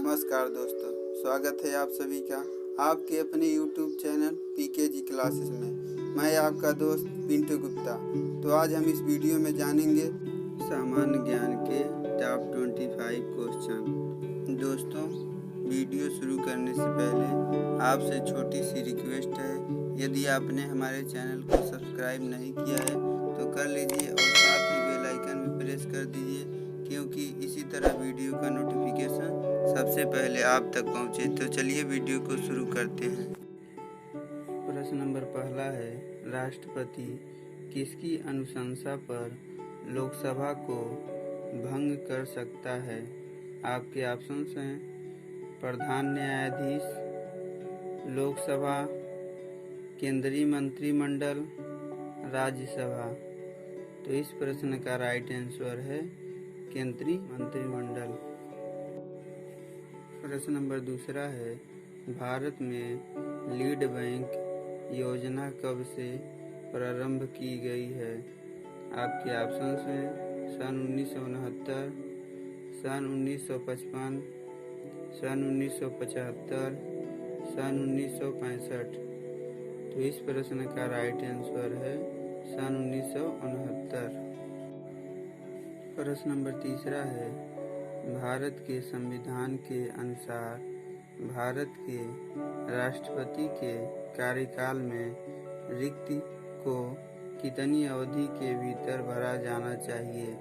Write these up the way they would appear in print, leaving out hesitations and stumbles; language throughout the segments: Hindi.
नमस्कार दोस्तों, स्वागत है आप सभी का आपके अपने YouTube चैनल PKG क्लासेस में। मैं आपका दोस्त पिंटू गुप्ता। तो आज हम इस वीडियो में जानेंगे सामान्य ज्ञान के टॉप 25 क्वेश्चन। दोस्तों, वीडियो शुरू करने से पहले आपसे छोटी सी रिक्वेस्ट है, यदि आपने हमारे चैनल को सब्सक्राइब नहीं किया है तो कर लीजिए और साथ ही बेल आइकन भी प्रेस कर दीजिए, क्योंकि इसी तरह वीडियो का नोटिफिकेशन सबसे पहले आप तक पहुंचे। तो चलिए वीडियो को शुरू करते हैं। प्रश्न नंबर पहला है, राष्ट्रपति किसकी अनुशंसा पर लोकसभा को भंग कर सकता है? आपके ऑप्शंस हैं प्रधान न्यायाधीश, लोकसभा, केंद्रीय मंत्रिमंडल, राज्यसभा। तो इस प्रश्न का राइट आंसर है केंद्रीय मंत्रिमंडल। प्रश्न नंबर दूसरा है, भारत में लीड बैंक योजना कब से प्रारंभ की गई है? आपके ऑप्शंस हैं सन 1969, सन 1955, सन 1975, सन 1965। तो इस प्रश्न का राइट आंसर है सन 1969। प्रश्न नंबर तीसरा है, भारत के संविधान के अनुसार भारत के राष्ट्रपति के कार्यकाल में रिक्ति को कितनी अवधि के भीतर भरा जाना चाहिए?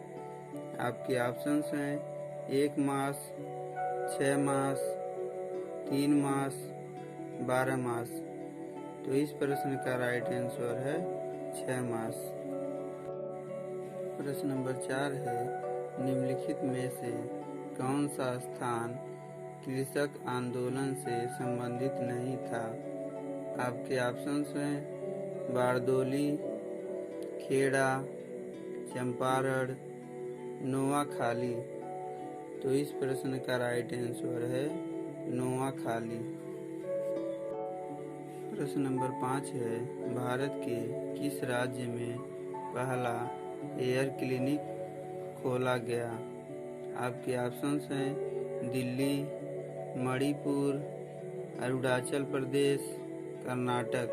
आपके ऑप्शंस हैं 1 मास, 6 मास, 3 मास, 12 मास। तो इस प्रश्न का राइट आंसर है 6 मास। प्रश्न नंबर 4 है, निम्नलिखित में से कौन सा स्थान कृषक आंदोलन से संबंधित नहीं था? आपके ऑप्शंस हैं बारदोली, खेड़ा, चंपारण, नोआखाली। तो इस प्रश्न का राइट आंसर है नोआखाली। प्रश्न नंबर 5 है, भारत के किस राज्य में पहला एयर क्लिनिक खोला गया? आपके ऑप्शंस हैं दिल्ली, मणिपुर, अरुणाचल प्रदेश, कर्नाटक।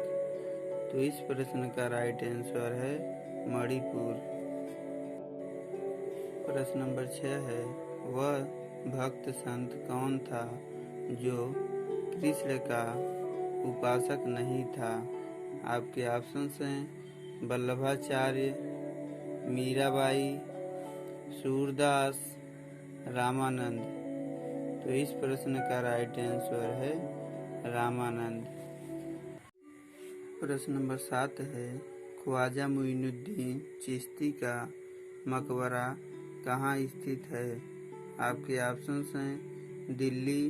तो इस प्रश्न का राइट आंसर है मणिपुर। प्रश्न नंबर 6 है, वह भक्त संत कौन था जो कृष्ण का उपासक नहीं था? आपके ऑप्शंस हैं वल्लभाचार्य, मीराबाई, सूरदास, रामानंद। तो इस प्रश्न का राइट आंसर है रामानंद। प्रश्न नंबर 7 है, ख्वाजा मुइनुद्दीन चिश्ती का मकबरा कहाँ स्थित है? आपके ऑप्शंस हैं दिल्ली,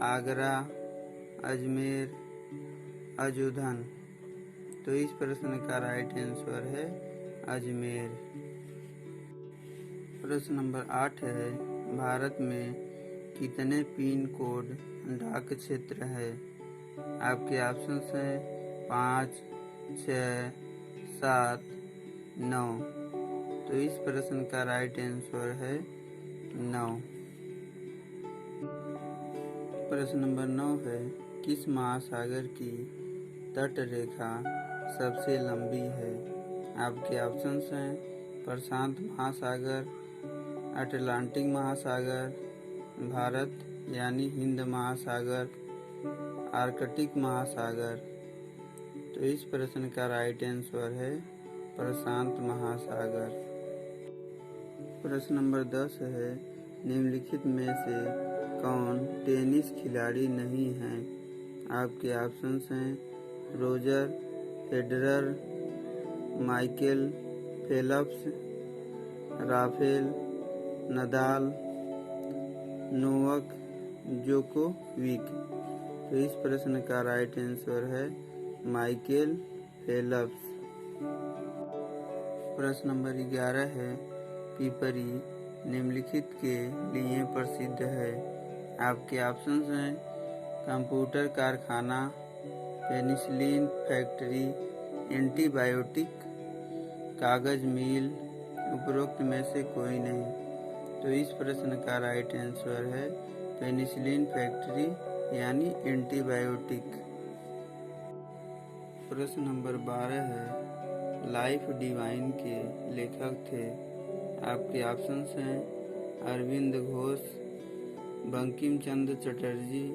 आगरा, अजमेर, अजोधन। तो इस प्रश्न का राइट आंसर है अजमेर। प्रश्न नंबर 8 है, भारत में कितने पिन कोड डाक क्षेत्र है? आपके ऑप्शंस हैं 5, 6, 7, 9। तो इस प्रश्न का राइट आंसर है 9। प्रश्न नंबर 9 है, किस महासागर की तट रेखा सबसे लंबी है? आपके ऑप्शंस हैं प्रशांत महासागर, अटलांटिक महासागर, भारत यानी हिंद महासागर, आर्कटिक महासागर। तो इस प्रश्न का राइट आंसर है प्रशांत महासागर। प्रश्न नंबर 10 है, निम्नलिखित में से कौन टेनिस खिलाड़ी नहीं है? आपके ऑप्शंस हैं Roger Federer, Michael Phelps, Rafael Nadal, Novak Djokovic. तो इस प्रश्न का राइट आंसर है माइकल फेल्प्स। प्रश्न नंबर 11 है, पिपरी निम्नलिखित के लिए प्रसिद्ध है? आपके ऑप्शंस हैं कंप्यूटर कारखाना, पेनिसिलिन फैक्ट्री, एंटीबायोटिक, कागज मिल। उपरोक्त में से कोई नहीं। तो इस प्रश्न का राइट आंसर है पेनिसिलिन फैक्ट्री यानी एंटीबायोटिक। प्रश्न नंबर 12 है लाइफ डिवाइन के लेखक थे। आपके ऑप्शंस हैं अरविंद घोष, बंकिम चंद्र चटर्जी,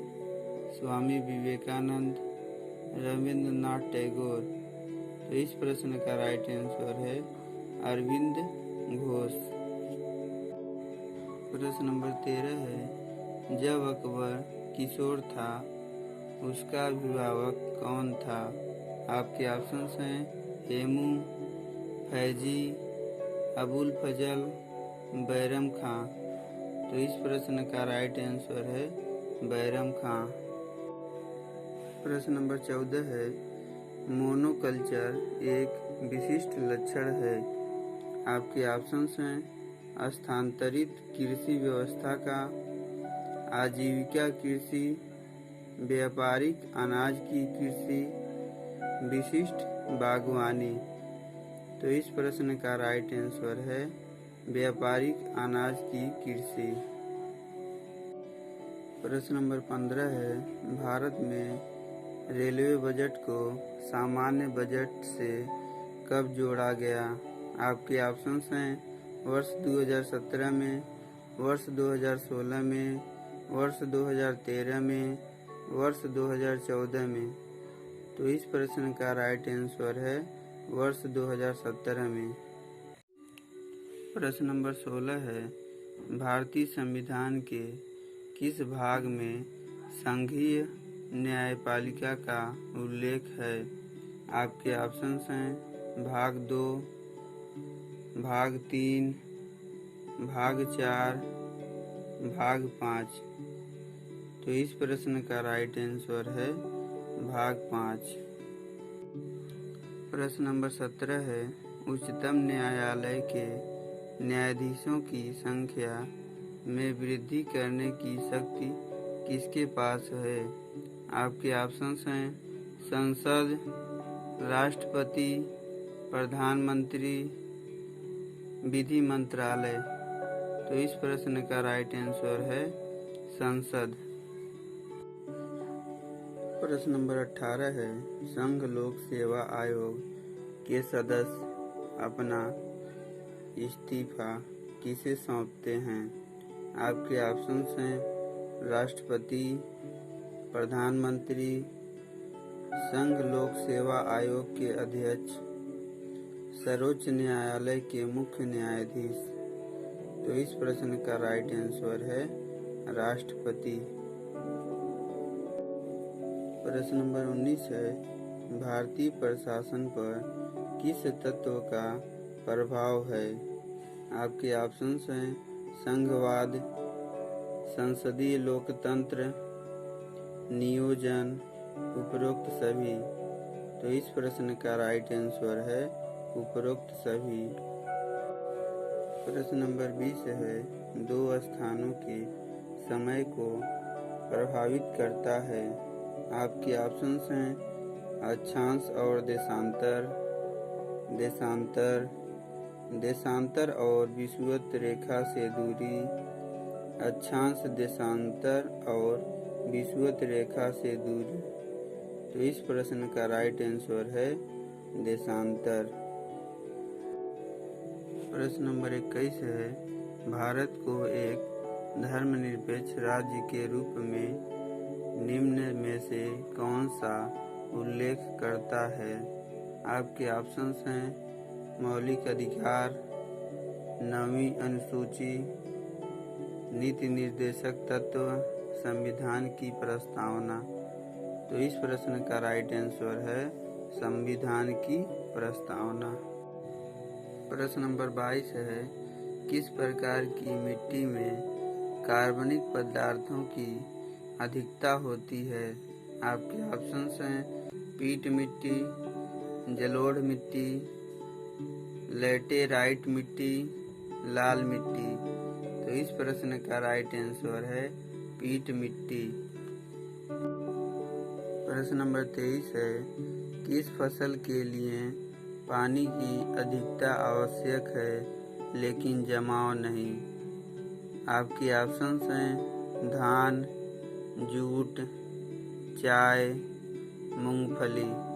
स्वामी विवेकानंद, रविंद्रनाथ टैगोर। तो इस प्रश्न का राइट आंसर है अरविंद घोष। प्रश्न नंबर 13 है जब अकबर किशोर था उसका अभिभावक कौन था। आपके ऑप्शंस हैं हेमू, फैजी, अबुल फजल, बैरम खां। तो इस प्रश्न का राइट आंसर है बैरम खां। प्रश्न नंबर 14 है मोनोकल्चर एक विशिष्ट लक्षण है। आपके ऑप्शंस हैं स्थानांतरित कृषि व्यवस्था का, आजीविका कृषि, व्यापारिक अनाज की कृषि, विशिष्ट बागवानी। तो इस प्रश्न का राइट आंसर है व्यापारिक अनाज की कृषि। प्रश्न नंबर 15 है भारत में रेलवे बजट को सामान्य बजट से कब जोड़ा गया। आपके ऑप्शंस हैं वर्ष 2017 में, वर्ष 2016 में, वर्ष 2013 में, वर्ष 2014 में। तो इस प्रश्न का राइट आंसर है वर्ष 2017 में। प्रश्न नंबर 16 है भारतीय संविधान के किस भाग में संघीय न्यायपालिका का उल्लेख है। आपके ऑप्शंस हैं भाग 2, भाग 3, भाग 4, भाग 5। तो इस प्रश्न का राइट आंसर है भाग 5। प्रश्न नंबर 17 है उच्चतम न्यायालय के न्यायाधीशों की संख्या में वृद्धि करने की शक्ति किसके पास है। आपके ऑप्शंस हैं संसद, राष्ट्रपति, प्रधानमंत्री, विधि मंत्रालय। तो इस प्रश्न का राइट आंसर है संसद। प्रश्न नंबर 18 है संघ लोक सेवा आयोग के सदस्य अपना इस्तीफा किसे सौंपते हैं। आपके ऑप्शंस हैं राष्ट्रपति, प्रधानमंत्री, संघ लोक सेवा आयोग के अध्यक्ष, सर्वोच्च न्यायालय के मुख्य न्यायाधीश। तो इस प्रश्न का राइट आंसर है राष्ट्रपति। प्रश्न नंबर 19 है भारतीय प्रशासन पर किस तत्व का प्रभाव है। आपके ऑप्शंस हैं संघवाद, संसदीय लोकतंत्र, नियोजन, उपरोक्त सभी। तो इस प्रश्न का राइट आंसर है उपरोक्त सभी। प्रश्न नंबर 20 है दो स्थानों के समय को प्रभावित करता है। आपके ऑप्शंस हैं अक्षांश और देशांतर, देशांतर, देशांतर और विषुवत रेखा से दूरी, अक्षांश, देशांतर और विषुवत रेखा से दूरी। तो इस प्रश्न का राइट आंसर है देशांतर। प्रश्न नंबर 21 है भारत को एक धर्मनिरपेक्ष राज्य के रूप में निम्न में से कौन सा उल्लेख करता है। आपके ऑप्शंस हैं मौलिक अधिकार, 9वीं अनुसूची, नीति निर्देशक तत्व, संविधान की प्रस्तावना। तो इस प्रश्न का राइट आंसर है संविधान की प्रस्तावना। प्रश्न नंबर 22 है किस प्रकार की मिट्टी में कार्बनिक पदार्थों की अधिकता होती है। आपके ऑप्शंस हैं पीट मिट्टी, जलोढ़ मिट्टी, लैटेराइट मिट्टी, लाल मिट्टी। तो इस प्रश्न का राइट आंसर है पीट मिट्टी। प्रश्न नंबर 23 है किस फसल के लिए पानी की अधिकता आवश्यक है लेकिन जमाव नहीं। आपके ऑप्शंस हैं धान, जूट, चाय, मूंगफली।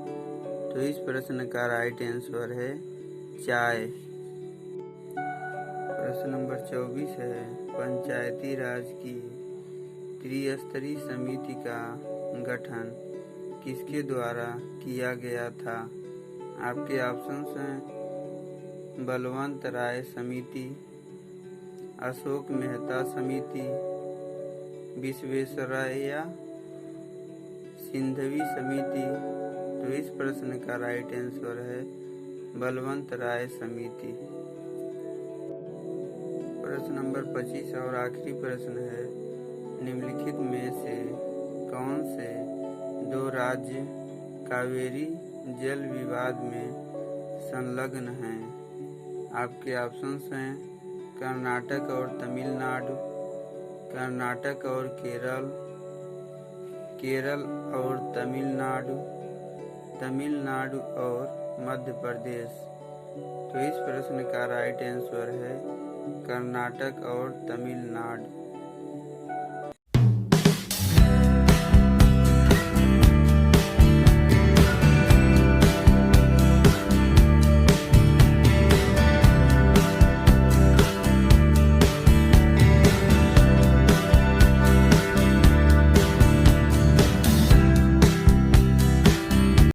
तो इस प्रश्न का राइट आंसर है चाय। प्रश्न नंबर 24 है, पंचायती राज की त्रिस्तरीय समिति का गठन किसके द्वारा किया गया था? आपके ऑप्शंस हैं बलवंत राय समिति, अशोक मेहता समिति, विश्वेश्वरैया सिंघवी समिति। तो इस प्रश्न का राइट आंसर है बलवंत राय समिति। प्रश्न नंबर 25 और आखिरी प्रश्न है, निम्नलिखित में से कौन से दो राज्य कावेरी जल विवाद में संलग्न हैं? आपके ऑप्शंस हैं कर्नाटक और तमिलनाडु, कर्नाटक और केरल, केरल और तमिलनाडु, तमिलनाडु और मध्य प्रदेश। तो इस प्रश्न का राइट आंसर है कर्नाटक और तमिलनाडु।